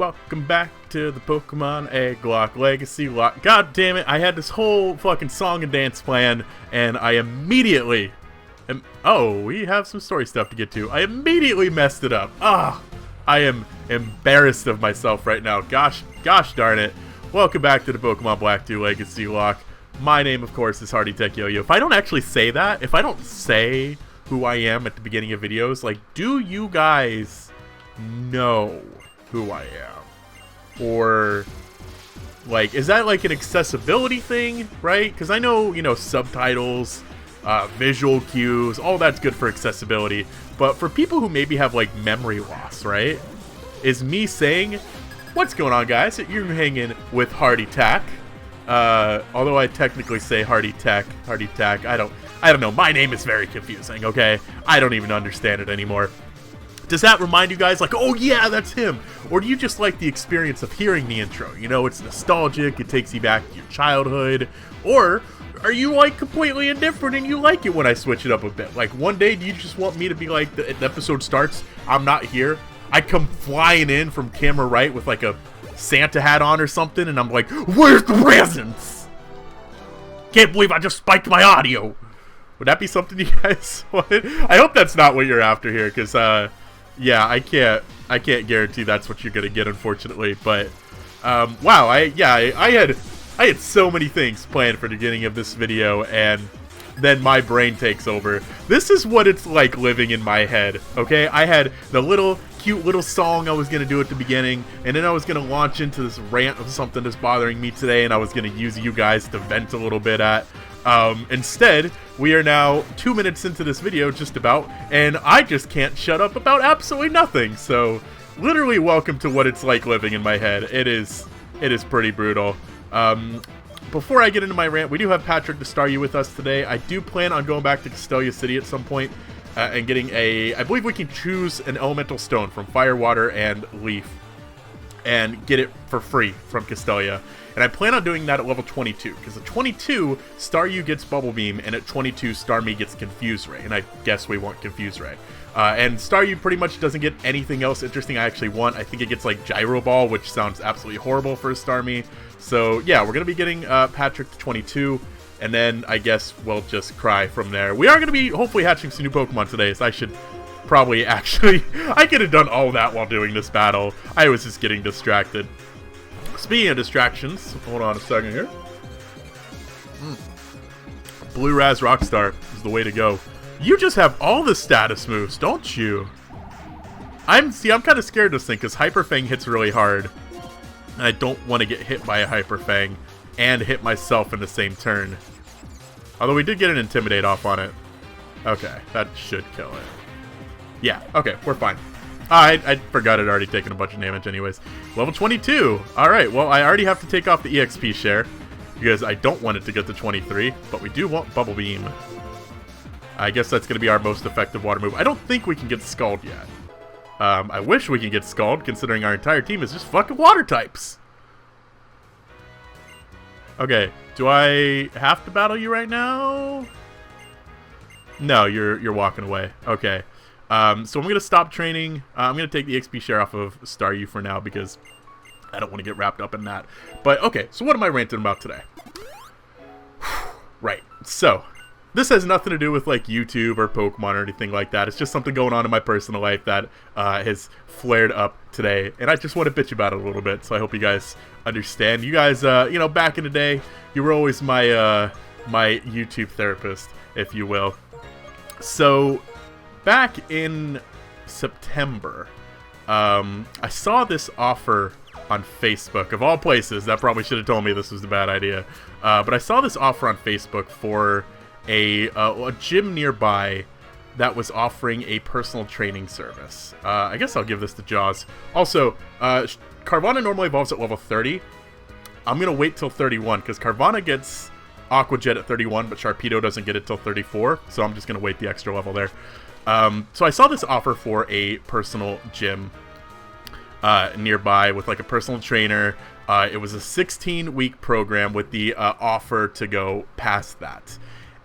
Welcome back to the Pokemon Egglocke Legacy-Locke. God damn it, I had this whole fucking song and dance plan, and I immediately... Oh, we have some story stuff to get to. I immediately messed it up. I am embarrassed of myself right now. Gosh darn it. Welcome back to the Pokemon Black 2 Legacy-Locke. My name, of course, is Hardy Tech Yo-Yo. If I don't actually say that, if I don't say who I am at the beginning of videos, like, do you guys know who I am? Or, like, is that like an accessibility thing, right? Because I know, you know, subtitles, visual cues, all that's good for accessibility. But for people who maybe have, like, memory loss, right? Is me saying, what's going on, guys? You're hanging with Hardy Tech. Although I technically say Hardy Tech, I don't know. My name is very confusing, okay? I don't even understand it anymore. Does that remind you guys, like, oh yeah, that's him? Or do you just like the experience of hearing the intro? You know, it's nostalgic, it takes you back to your childhood. Or are you, like, completely indifferent and you like it when I switch it up a bit? Like, one day, do you just want me to be like, the episode starts, I'm not here, I come flying in from camera right with, like, a Santa hat on or something, and I'm like, where's the presents? Can't believe I just spiked my audio. Would that be something you guys want? I hope that's not what you're after here, because, yeah, I can't guarantee that's what you're gonna get, unfortunately. But wow, I had so many things planned for the beginning of this video, and then my brain takes over. This is what it's like living in my head. Okay, I had the cute little song I was gonna do at the beginning, and then I was gonna launch into this rant of something that's bothering me today, and I was gonna use you guys to vent a little bit at. Instead, we are now 2 minutes into this video, just about, and I just can't shut up about absolutely nothing. So, literally, welcome to what it's like living in my head. It is pretty brutal. Before I get into my rant, we do have Patrick the Staryu with us today. I do plan on going back to Castelia City at some point, and getting I believe we can choose an elemental stone from Fire, Water, and Leaf, and get it for free from Castelia. And I plan on doing that at level 22, because at 22, Staryu gets Bubble Beam, and at 22, Starmie gets Confuse Ray, and I guess we want Confuse Ray. And Staryu pretty much doesn't get anything else interesting I actually want. I think it gets, like, Gyro Ball, which sounds absolutely horrible for a Starmie. So, yeah, we're going to be getting Patrick to 22, and then I guess we'll just cry from there. We are going to be hopefully hatching some new Pokemon today, so I should probably actually... I could have done all that while doing this battle. I was just getting distracted. Speaking of distractions, hold on a second here. Blue Raz Rockstar is the way to go. You just have all the status moves, don't you? I'm kind of scared of this thing, because Hyper Fang hits really hard. And I don't want to get hit by a Hyper Fang and hit myself in the same turn. Although we did get an Intimidate off on it. Okay, that should kill it. Yeah, okay, we're fine. I forgot it already taken a bunch of damage anyways. Level 22. Alright, well, I already have to take off the EXP share, because I don't want it to get to 23, but we do want Bubble Beam. I guess that's going to be our most effective water move. I don't think we can get Scald yet. I wish we can get Scald, considering our entire team is just fucking water types. Okay, do I have to battle you right now? No, you're walking away. Okay. So I'm going to stop training. I'm going to take the XP share off of Staryu for now, because I don't want to get wrapped up in that. But, okay, so what am I ranting about today? Right, so this has nothing to do with, like, YouTube or Pokemon or anything like that. It's just something going on in my personal life that has flared up today, and I just want to bitch about it a little bit, so I hope you guys understand. You guys, you know, back in the day, you were always my, my YouTube therapist, if you will. So back in September, I saw this offer on Facebook. Of all places, that probably should have told me this was a bad idea. But I saw this offer on Facebook for a gym nearby that was offering a personal training service. I guess I'll give this to Jaws. Also, Carvana normally evolves at level 30. I'm going to wait till 31, because Carvana gets Aqua Jet at 31, but Sharpedo doesn't get it till 34. So I'm just going to wait the extra level there. So I saw this offer for a personal gym nearby with, like, a personal trainer. It was a 16-week program with the offer to go past that.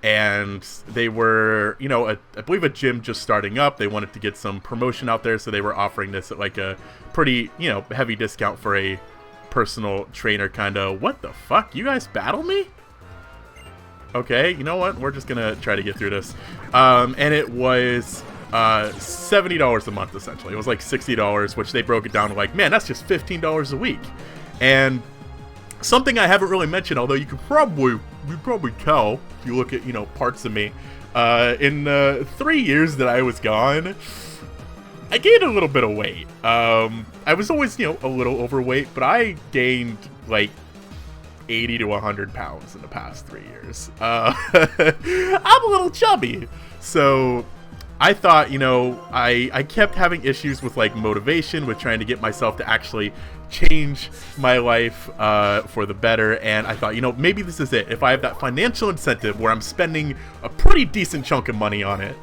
and they were, you know, I believe a gym just starting up. They wanted to get some promotion out there, so they were offering this at like a pretty, you know, heavy discount for a personal trainer kind of. What the fuck? You guys battle me? Okay, you know what? We're just gonna try to get through this. And it was $70 a month, essentially. It was like $60, which they broke it down to like, man, that's just $15 a week. And something I haven't really mentioned, although you probably tell if you look at, you know, parts of me. In the 3 years that I was gone, I gained a little bit of weight. I was always, you know, a little overweight, but I gained like 80 to 100 pounds in the past 3 years. I'm a little chubby. So I thought, you know, I kept having issues with like motivation, with trying to get myself to actually change my life for the better. And I thought, you know, maybe this is it. If I have that financial incentive where I'm spending a pretty decent chunk of money on it,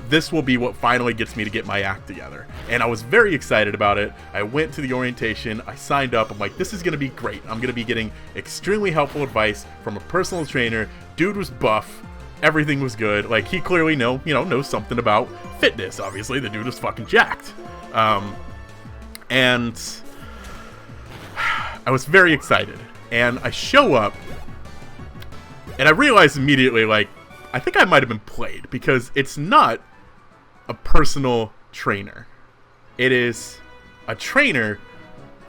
this will be what finally gets me to get my act together. And I was very excited about it. I went to the orientation, I signed up, I'm like, this is going to be great. I'm going to be getting extremely helpful advice from a personal trainer. Dude was buff, everything was good. Like, he clearly knows something about fitness. Obviously, the dude was fucking jacked. And I was very excited. And I show up, and I realized immediately, like, I think I might have been played, because it's not a personal trainer. It is a trainer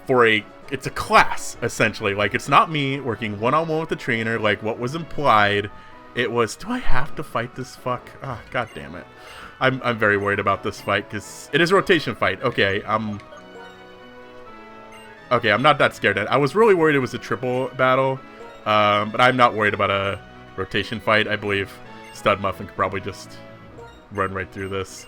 for it's a class, essentially. Like, it's not me working one-on-one with the trainer, like what was implied. It was, do I have to fight this fuck? Ah, god damn it. I'm very worried about this fight, because it is a rotation fight. Okay, I'm not that scared. I was really worried it was a triple battle, but I'm not worried about a rotation fight. I believe Stud Muffin could probably just run right through this.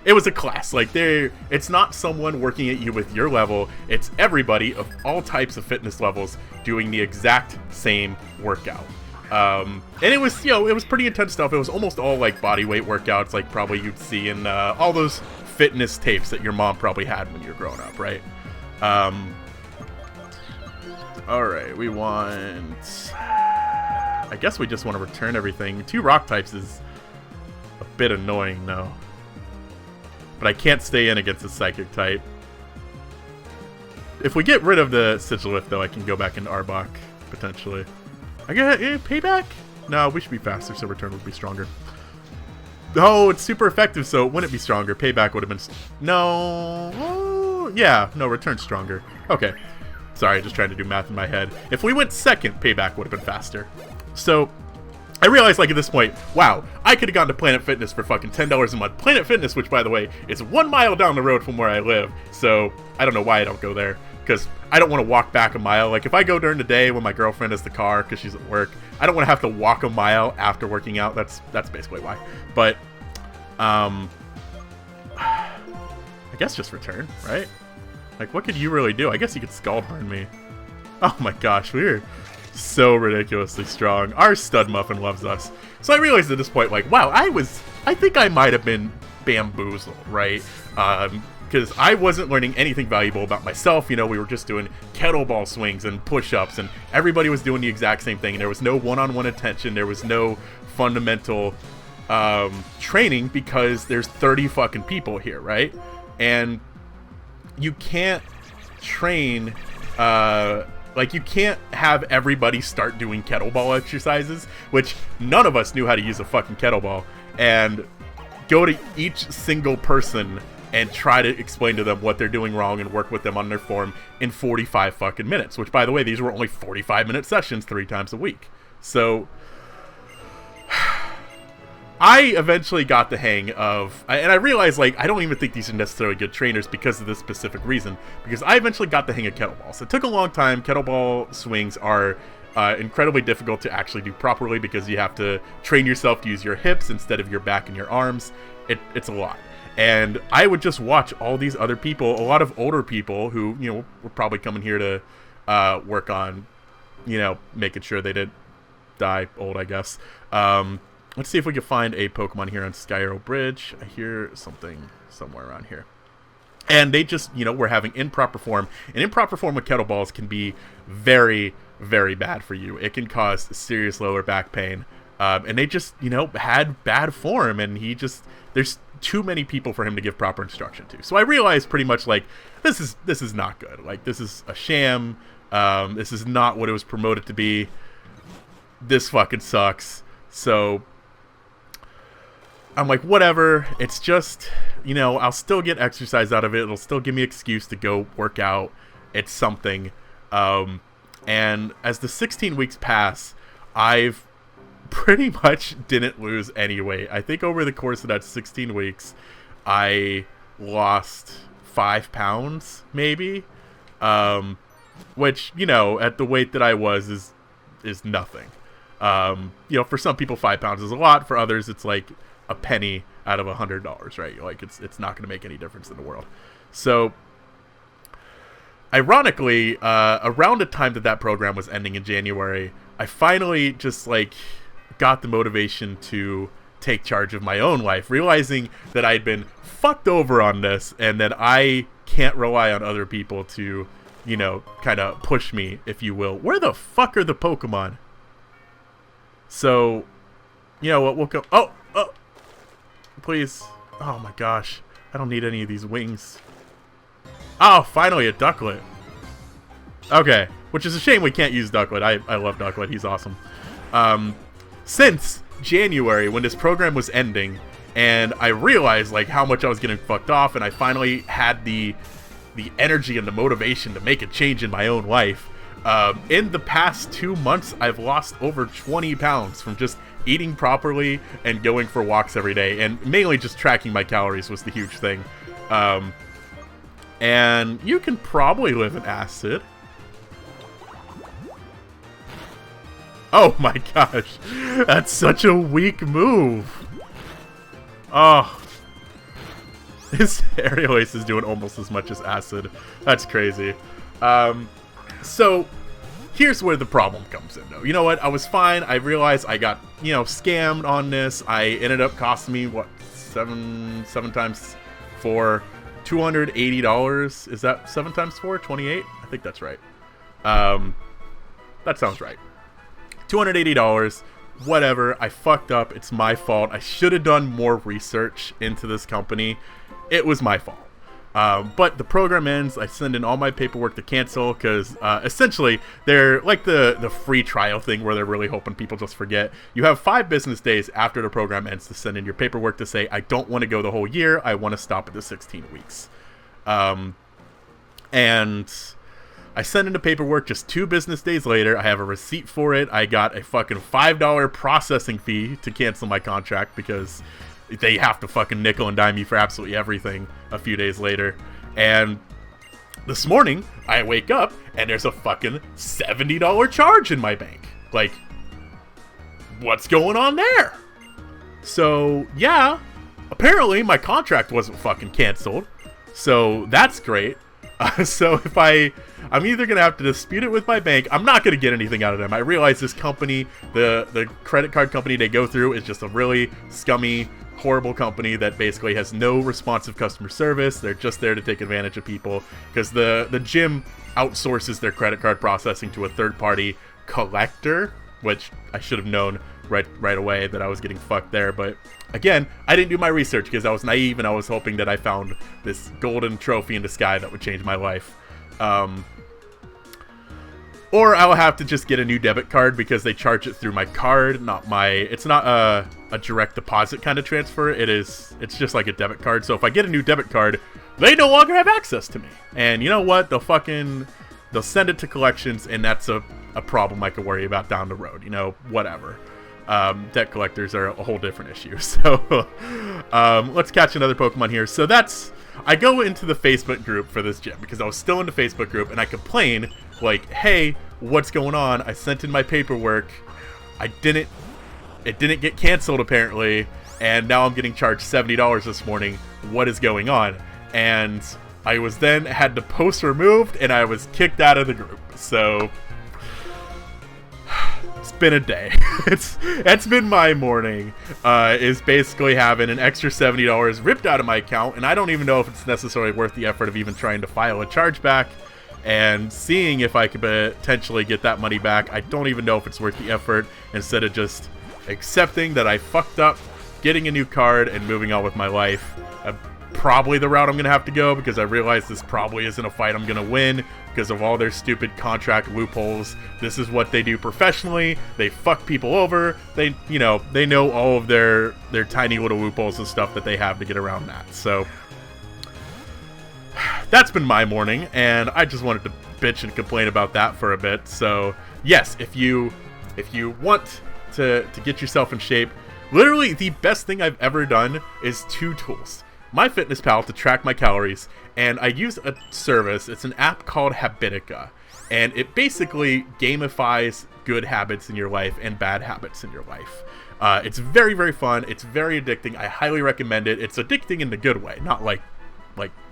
It was a class. Like, it's not someone working at you with your level. It's everybody of all types of fitness levels doing the exact same workout. And it was, you know, it was pretty intense stuff. It was almost all like body weight workouts, like probably you'd see in all those fitness tapes that your mom probably had when you were growing up, right? Alright, we want... I guess we just want to return everything. 2 rock types is a bit annoying, though. But I can't stay in against a psychic type. If we get rid of the Sigilith, though, I can go back into Arbok, potentially. I get payback? No, we should be faster, so return would be stronger. Oh, it's super effective, so it wouldn't be stronger. Payback would have been... No. Oh, yeah, no, return's stronger. Okay. Sorry, just trying to do math in my head. If we went second, payback would have been faster. So, I realized, like, at this point, wow, I could have gone to Planet Fitness for fucking $10 a month. Planet Fitness, which, by the way, is 1 mile down the road from where I live. So, I don't know why I don't go there, because I don't want to walk back a mile. Like, if I go during the day when my girlfriend has the car because she's at work, I don't want to have to walk a mile after working out. That's basically why. But, I guess just return, right? Like, what could you really do? I guess you could skull burn me. Oh my gosh, we're so ridiculously strong. Our Stud Muffin loves us. So I realized at this point, like, wow, I think I might have been bamboozled, right? Because I wasn't learning anything valuable about myself. You know, we were just doing kettlebell swings and push-ups, and everybody was doing the exact same thing. And there was no one-on-one attention. There was no fundamental training, because there's 30 fucking people here, right? And you can't train, like, you can't have everybody start doing kettlebell exercises, which none of us knew how to use a fucking kettlebell, and go to each single person and try to explain to them what they're doing wrong and work with them on their form in 45 fucking minutes, which, by the way, these were only 45-minute sessions 3 times a week. So I eventually got the hang of, and I realized, like, I don't even think these are necessarily good trainers because of this specific reason, because I eventually got the hang of kettlebells. It took a long time. Kettlebell swings are incredibly difficult to actually do properly, because you have to train yourself to use your hips instead of your back and your arms. It's a lot. And I would just watch all these other people, a lot of older people who, you know, were probably coming here to work on, you know, making sure they didn't die old, I guess. Let's see if we can find a Pokemon here on Skyro Bridge. I hear something somewhere around here. And they just, were having improper form. And improper form with kettleballs can be very, very bad for you. It can cause serious lower back pain. And they just, had bad form. And there's too many people for him to give proper instruction to. So I realized pretty much, like, this is not good. Like, this is a sham. This is not what it was promoted to be. This fucking sucks. So I'm like, whatever. It's just, I'll still get exercise out of it. It'll still give me an excuse to go work out. It's something. And as the 16 weeks pass, I've pretty much didn't lose any weight. I think over the course of that 16 weeks, I lost 5 pounds, maybe. Which, at the weight that I was is nothing. For some people, 5 pounds is a lot. For others, it's like a penny out of $100, right? Like, it's not going to make any difference in the world. So, ironically, around the time that program was ending in January, I finally just, like, got the motivation to take charge of my own life, realizing that I'd been fucked over on this and that I can't rely on other people to, kind of push me, if you will. Where the fuck are the Pokemon? So, you know what, we'll go... Oh! Please. Oh my gosh. I don't need any of these wings. Oh, finally a Ducklet. Okay. Which is a shame we can't use Ducklet. I love Ducklet. He's awesome. Since January, when this program was ending, and I realized, like, how much I was getting fucked off, and I finally had the energy and the motivation to make a change in my own life, in the past 2 months, I've lost over 20 pounds from just eating properly and going for walks every day, and mainly just tracking my calories was the huge thing. And you can probably live in acid. Oh my gosh, that's such a weak move. Oh, this aerial ace is doing almost as much as acid. That's crazy. So here's where the problem comes in, though. You know what? I was fine. I realized I got, scammed on this. I ended up costing me, what, seven times 4, $280. Is that 7 times 4? 28? I think that's right. That sounds right. $280. Whatever. I fucked up. It's my fault. I should have done more research into this company. It was my fault. But the program ends. I send in all my paperwork to cancel because essentially they're like the free trial thing where they're really hoping people just forget. You have 5 business days after the program ends to send in your paperwork to say, I don't want to go the whole year. I want to stop at the 16 weeks. And I send in the paperwork just 2 business days later. I have a receipt for it. I got a fucking $5 processing fee to cancel my contract because they have to fucking nickel and dime me for absolutely everything a few days later. And this morning, I wake up, and there's a fucking $70 charge in my bank. Like, what's going on there? So, yeah, apparently my contract wasn't fucking canceled. So, that's great. So, if I'm either going to have to dispute it with my bank. I'm not going to get anything out of them. I realize this company, the credit card company they go through is just a really scummy, horrible company that basically has no responsive customer service. They're just there to take advantage of people because the gym outsources their credit card processing to a third-party collector, which I should have known right away that I was getting fucked there. But again, I didn't do my research because I was naive and I was hoping that I found this golden trophy in the sky that would change my life. Or I'll have to just get a new debit card because they charge it through my card, it's not a direct deposit kind of transfer. It's just like a debit card. So if I get a new debit card, they no longer have access to me. And you know what? They'll send it to collections, and that's a problem I could worry about down the road. Whatever. Debt collectors are a whole different issue. So let's catch another Pokemon here. So I go into the Facebook group for this gym because I was still in the Facebook group, and I complain like, hey, what's going on? I sent in my paperwork. It didn't get canceled apparently, and now I'm getting charged $70 this morning. What is going on? And I was then had the post removed, and I was kicked out of the group. So it's been a day. It's been my morning. Is basically having an extra $70 ripped out of my account, and I don't even know if it's necessarily worth the effort of even trying to file a chargeback and seeing if I could potentially get that money back. I don't even know if it's worth the effort, instead of just accepting that I fucked up, getting a new card, and moving on with my life. Probably the route I'm going to have to go, because I realize this probably isn't a fight I'm going to win because of all their stupid contract loopholes. This is what they do professionally. They fuck people over. They know all of their tiny little loopholes and stuff that they have to get around that. So that's been my morning, and I just wanted to bitch and complain about that for a bit. So yes, if you want to get yourself in shape, literally the best thing I've ever done is 2 tools. MyFitnessPal to track my calories, and I use a service. It's an app called Habitica, and it basically gamifies good habits in your life and bad habits in your life. It's very, very fun. It's very addicting. I highly recommend it. It's addicting in the good way, not like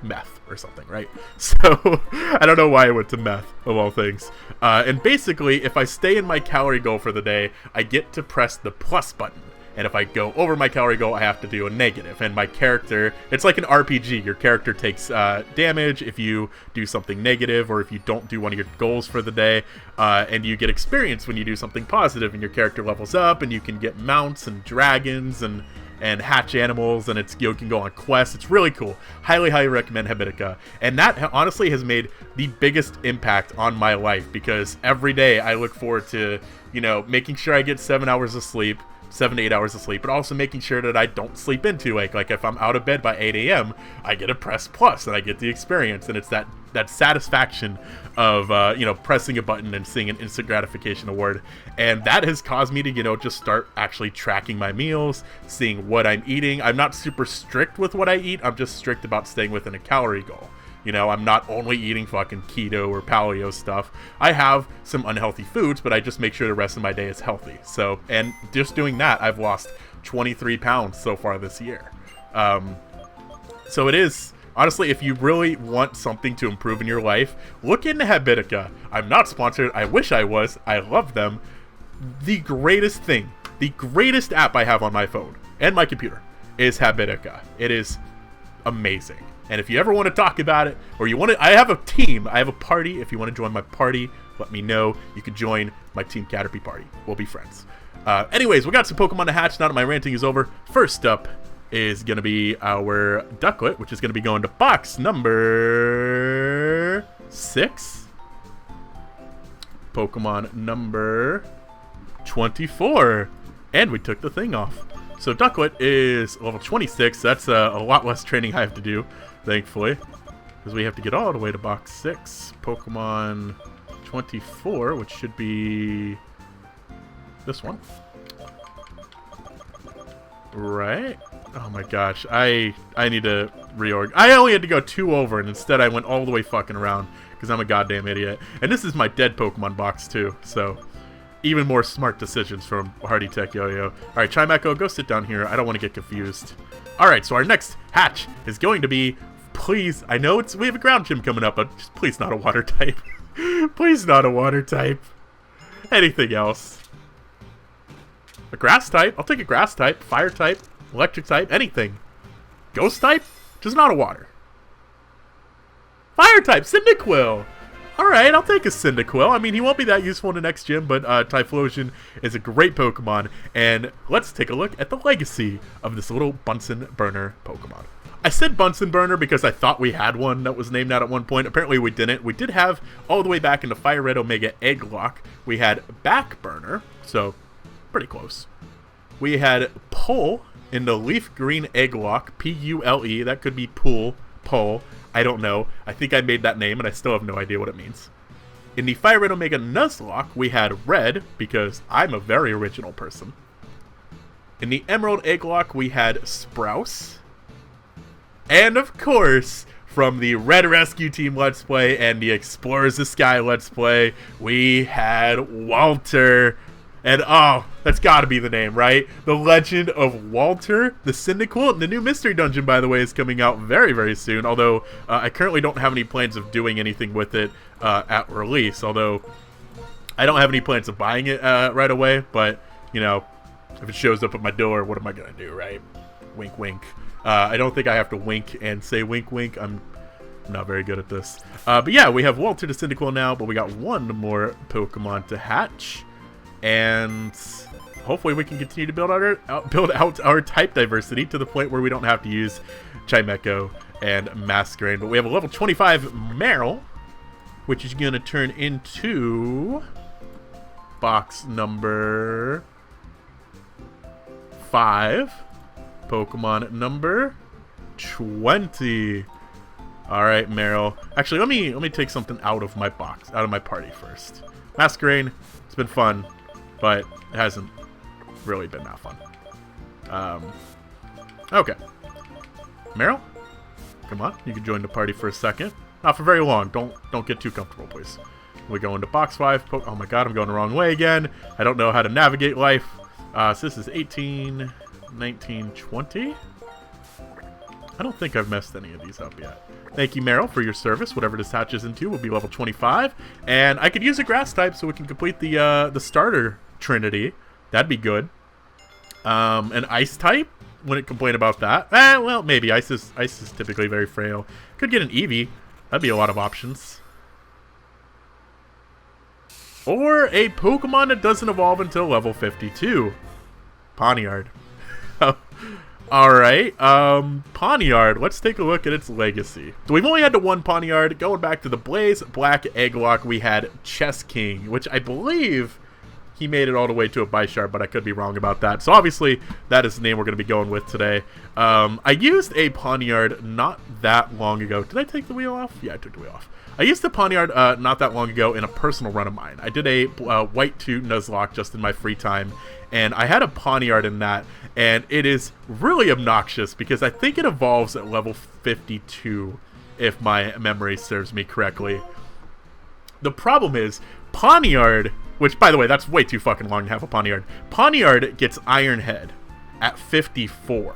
meth or something, right? So I don't know why I went to meth, of all things. And basically, if I stay in my calorie goal for the day, I get to press the plus button. And if I go over my calorie goal, I have to do a negative. And my character, it's like an RPG. Your character takes damage if you do something negative, or if you don't do one of your goals for the day. And you get experience when you do something positive, and your character levels up, and you can get mounts and dragons and hatch animals, and you can go on quests. It's really cool. Highly, highly recommend Habitica. And that honestly has made the biggest impact on my life, because every day I look forward to, making sure I get 7 hours of sleep, 7 to 8 hours of sleep, but also making sure that I don't sleep in too late. Like if I'm out of bed by 8 a.m., I get a press plus, and I get the experience, and it's that satisfaction of pressing a button and seeing an instant gratification award. And that has caused me to just start actually tracking my meals, seeing what I'm eating. I'm not super strict with what I eat. I'm just strict about staying within a calorie goal. I'm not only eating fucking keto or paleo stuff. I have some unhealthy foods, but I just make sure the rest of my day is healthy. So, and just doing that, I've lost 23 pounds so far this year. So it is, honestly, if you really want something to improve in your life, look into Habitica. I'm not sponsored. I wish I was. I love them. The greatest thing, the greatest app I have on my phone and my computer is Habitica. It is amazing. And if you ever want to talk about it, or you want to, I have a team, I have a party. If you want to join my party, let me know. You can join my Team Caterpie party. We'll be friends. Anyways, we got some Pokemon to hatch now that my ranting is over. First up is going to be our Ducklet, which is going to be going to box number 6. Pokemon number 24. And we took the thing off. So Ducklet is level 26. That's a lot less training I have to do, thankfully, because we have to get all the way to box 6. Pokemon 24, which should be this one. Right? Oh my gosh, I need to reorg. I only had to go 2 over, and instead I went all the way fucking around, because I'm a goddamn idiot. And this is my dead Pokemon box too, so even more smart decisions from Hardy Tech Yo-Yo. Alright, Chimecho, go sit down here. I don't want to get confused. Alright, so our next hatch is going to be, please, I know we have a ground gym coming up, but just please not a water type. Please not a water type. Anything else? A grass type? I'll take a grass type. Fire type. Electric type. Anything. Ghost type? Just not a water. Fire type. Cyndaquil. Alright, I'll take a Cyndaquil. I mean, he won't be that useful in the next gym, but Typhlosion is a great Pokemon. And let's take a look at the legacy of this little Bunsen Burner Pokemon. I said Bunsen Burner because I thought we had one that was named that at one point. Apparently we didn't. We did have, all the way back into Fire Red Omega Egglocke, we had Back Burner, so pretty close. We had Pull in the Leaf Green Egglocke, P-U-L-E. That could be Pull. I don't know. I think I made that name, and I still have no idea what it means. In the Fire Red Omega Nuzlocke, we had Red, because I'm a very original person. In the Emerald Egglocke, we had Sprouse. And of course, from the Red Rescue Team Let's Play and the Explorers of Sky Let's Play, we had Walter. And oh, that's gotta be the name, right? The Legend of Walter, the Cyndaquil. The new Mystery Dungeon, by the way, is coming out very, very soon. Although, I currently don't have any plans of doing anything with it at release. Although, I don't have any plans of buying it right away, but, you know, if it shows up at my door, what am I going to do, right? Wink, wink. I don't think I have to wink and say wink, wink. I'm not very good at this. But yeah, we have Walter the Cyndaquil now, but we got one more Pokemon to hatch. And hopefully we can continue to build out our type diversity to the point where we don't have to use Chimecho and Masquerain. But we have a level 25 Marill, which is going to turn into box number 5. Pokemon number 20. All right, Marill. Actually, let me take something out of my box, out of my party first. Masquerain, it's been fun, but it hasn't really been that fun. Okay. Marill, come on. You can join the party for a second. Not for very long. Don't get too comfortable, please. We go into box 5. Oh my god, I'm going the wrong way again. I don't know how to navigate life. So this is 18, 19, 20. I don't think I've messed any of these up yet. Thank you, Marill, for your service. Whatever this hatches into will be level 25. And I could use a grass type so we can complete the starter trinity. That'd be good. An ice type? Wouldn't complain about that. Well, maybe. Ice is typically very frail. Could get an Eevee. That'd be a lot of options. Or a Pokemon that doesn't evolve until level 52. Pawniard. Alright, Pawniard, let's take a look at its legacy. So we've only had the one Pawniard. Going back to the Blaze Black Egglocke, we had Chess King, which I believe he made it all the way to a Bisharp, but I could be wrong about that. So obviously, that is the name we're going to be going with today. I used a Pawniard not that long ago. Did I take the wheel off? Yeah, I took the wheel off. I used the Pawniard not that long ago in a personal run of mine. I did a White 2 Nuzlocke just in my free time, and I had a Pawniard in that, and it is really obnoxious because I think it evolves at level 52, if my memory serves me correctly. The problem is, Pawniard, which, by the way, that's way too fucking long to have a Pawniard. Pawniard gets Iron Head at 54,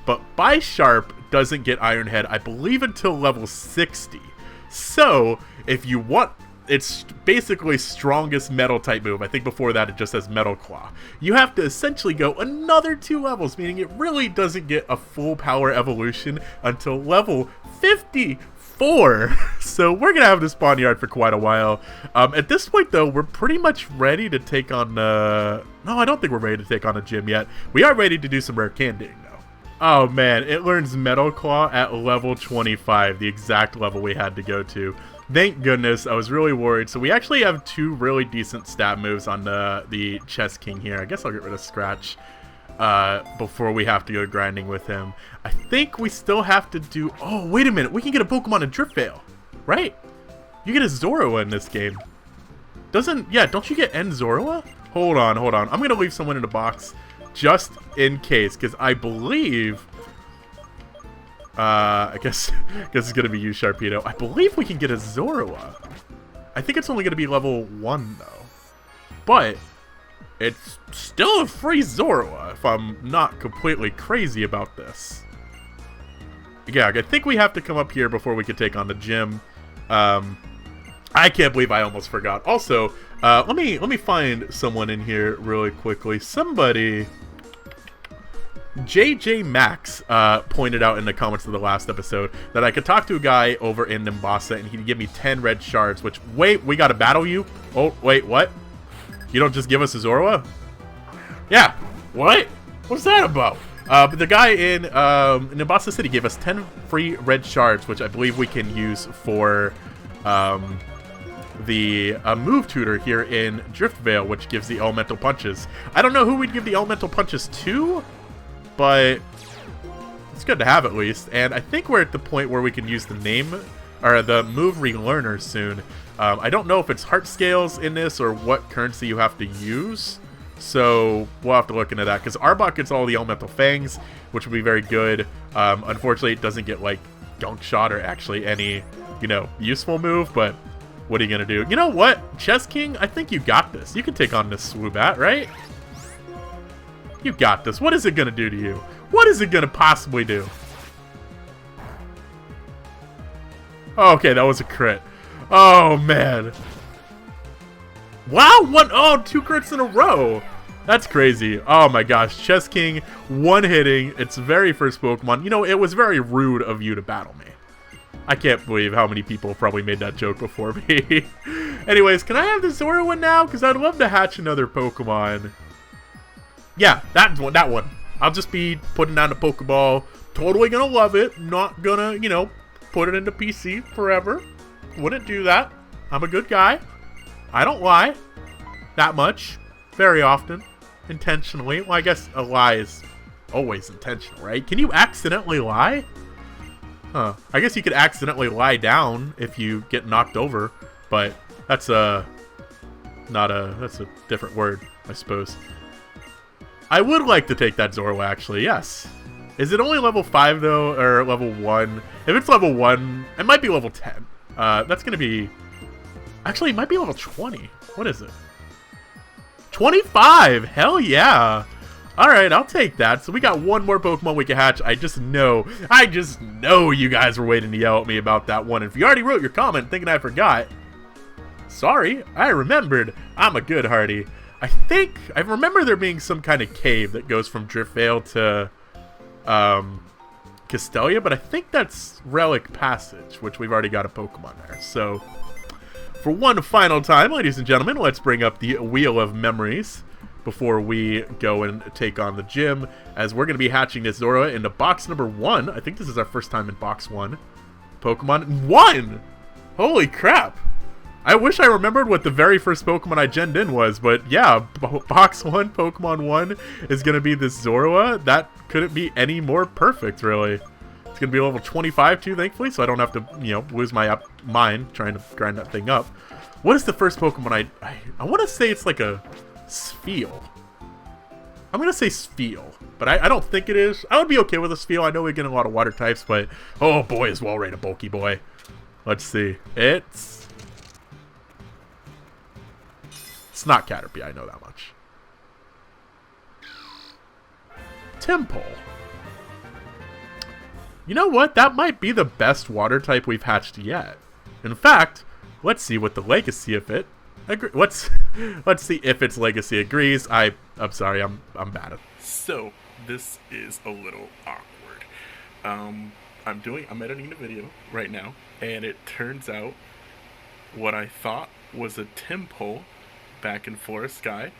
but Bisharp doesn't get Iron Head, I believe, until level 60. So, if you want its basically strongest metal type move, I think before that it just says Metal Claw, you have to essentially go another 2 levels, meaning it really doesn't get a full power evolution until level 54. So we're gonna have this Pawniard for quite a while. At this point though, we're pretty much ready to take on no, I don't think we're ready to take on a gym yet. We are ready to do some rare candying though. Oh man, it learns Metal Claw at level 25, the exact level we had to go to. Thank goodness, I was really worried. So we actually have 2 really decent stat moves on the Chess King here. I guess I'll get rid of Scratch before we have to go grinding with him. I think we still have to do... Oh, wait a minute. We can get a Pokemon in Driftveil, right? You get a Zorua in this game. Yeah, don't you get N Zorua? Hold on. I'm going to leave someone in the box just in case, because I believe... I guess it's going to be you, Sharpedo. I believe we can get a Zorua. I think it's only going to be level 1, though. But it's still a free Zorua, if I'm not completely crazy about this. Yeah, I think we have to come up here before we can take on the gym. I can't believe I almost forgot. Also, let me find someone in here really quickly. Somebody... JJ Max pointed out in the comments of the last episode that I could talk to a guy over in Nimbasa and he'd give me 10 red shards, which, wait, we gotta battle you? Oh, wait, what? You don't just give us a Zorua? Yeah, what? What's that about? But the guy in Nimbasa City gave us 10 free red shards, which I believe we can use for the move tutor here in Driftveil, which gives the elemental punches. I don't know who we'd give the elemental punches to, but it's good to have at least. And I think we're at the point where we can use the name or the move relearner soon. I don't know if it's heart scales in this or what currency you have to use, so we'll have to look into that, because Arbok gets all the elemental fangs, which would be very good. Unfortunately, it doesn't get like Gunk Shot or actually any, you know, useful move, but what are you gonna do? You know what, Chess King, I think you got this. You can take on this Swoobat, right? You got this. What is it gonna do to you? What is it gonna possibly do? Oh, okay, that was a crit. Oh, man. Wow, two crits in a row. That's crazy. Oh my gosh, Chess King one-hitting its very first Pokemon. You know, it was very rude of you to battle me. I can't believe how many people probably made that joke before me. Anyways, can I have the Zorua now? Because I'd love to hatch another Pokemon. Yeah, that one. I'll just be putting down the Pokeball. Totally gonna love it. Not gonna, you know, put it into PC forever. Wouldn't do that. I'm a good guy. I don't lie. That much. Very often. Intentionally. Well, I guess a lie is always intentional, right? Can you accidentally lie? Huh. I guess you could accidentally lie down if you get knocked over, but that's that's a different word, I suppose. I would like to take that Zorua, actually, yes. Is it only level 5, though, or level 1? If it's level 1, it might be level 10. That's going to be... Actually, it might be level 20. What is it? 25! Hell yeah! Alright, I'll take that. So we got one more Pokemon we can hatch. I just know you guys were waiting to yell at me about that one. And if you already wrote your comment thinking I forgot, sorry, I remembered. I'm a good hearty. I remember there being some kind of cave that goes from Driftvale to Castelia, but I think that's Relic Passage, which we've already got a Pokemon there. So, for one final time, ladies and gentlemen, let's bring up the Wheel of Memories before we go and take on the gym, as we're going to be hatching this Zorua into box number 1. I think this is our first time in box 1. Pokemon 1! Holy crap! I wish I remembered what the very first Pokemon I genned in was, but yeah, box 1, Pokemon 1 is going to be this Zorua. That couldn't be any more perfect, really. It's going to be level 25 too, thankfully, so I don't have to, you know, lose my mind trying to grind that thing up. What is the first Pokemon I want to say it's like a Spheal. I'm going to say Spheal, but I don't think it is. I would be okay with a Spheal. I know we get a lot of water types, but oh boy, is Walrein a bulky boy. Let's see. It's not Caterpie, I know that much. Temple. You know what? That might be the best water type we've hatched yet. In fact, let's see what the Legacy of it. Let's see if its Legacy agrees. I'm sorry, I'm bad at. So this is a little awkward. I'm editing the video right now, and it turns out what I thought was a Temple back in Forest Sky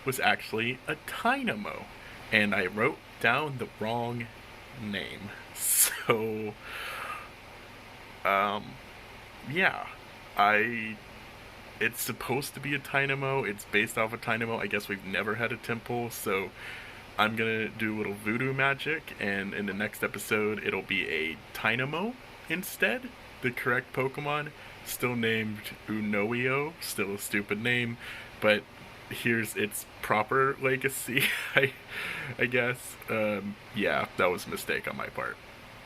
was actually a Tynamo, and I wrote down the wrong name. So yeah, it's supposed to be a Tynamo. It's based off a Tynamo. I guess we've never had a Temple, so I'm gonna do a little voodoo magic, and in the next episode it'll be a Tynamo instead. The correct Pokemon, still named Unoio, still a stupid name, but here's its proper legacy, I guess. Yeah, that was a mistake on my part.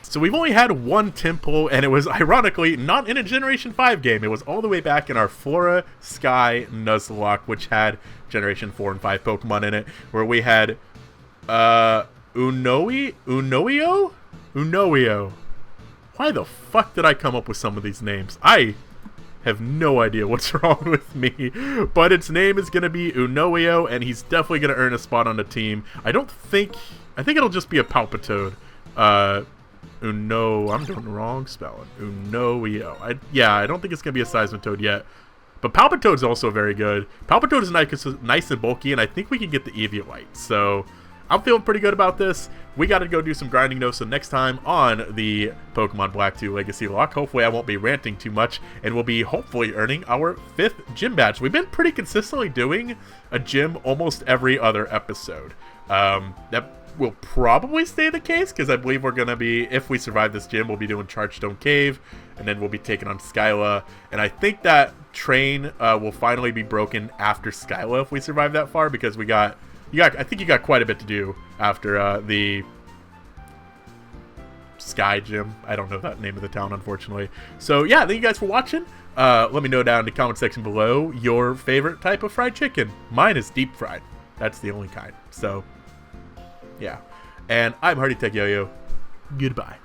So we've only had one Temple, and it was ironically not in a Generation 5 game. It was all the way back in our Flora Sky Nuzlocke, which had Generation 4 and 5 Pokemon in it, where we had Unoio? Why the fuck did I come up with some of these names? I have no idea what's wrong with me, but its name is going to be Unoio, and he's definitely going to earn a spot on the team. I think it'll just be a Palpitoad. I'm doing the wrong spelling. Unoio. I don't think it's going to be a Seismitoad yet. But Palpitoad's also very good. Palpitoad is nice and bulky, and I think we can get the Eviolite. So I'm feeling pretty good about this. We got to go do some grinding, though, so next time on the Pokemon Black 2 Legacy-Locke, hopefully I won't be ranting too much, and we'll be hopefully earning our 5th gym badge. We've been pretty consistently doing a gym almost every other episode. That will probably stay the case, because I believe we're going to be, if we survive this gym, we'll be doing Chargestone Cave, and then we'll be taking on Skyla, and I think that train will finally be broken after Skyla if we survive that far, because I think you got quite a bit to do after the Sky Gym. I don't know that name of the town, unfortunately. So yeah, thank you guys for watching. Let me know down in the comment section below your favorite type of fried chicken. Mine is deep fried. That's the only kind. So yeah. And I'm Hardy Tech Yo-Yo. Goodbye.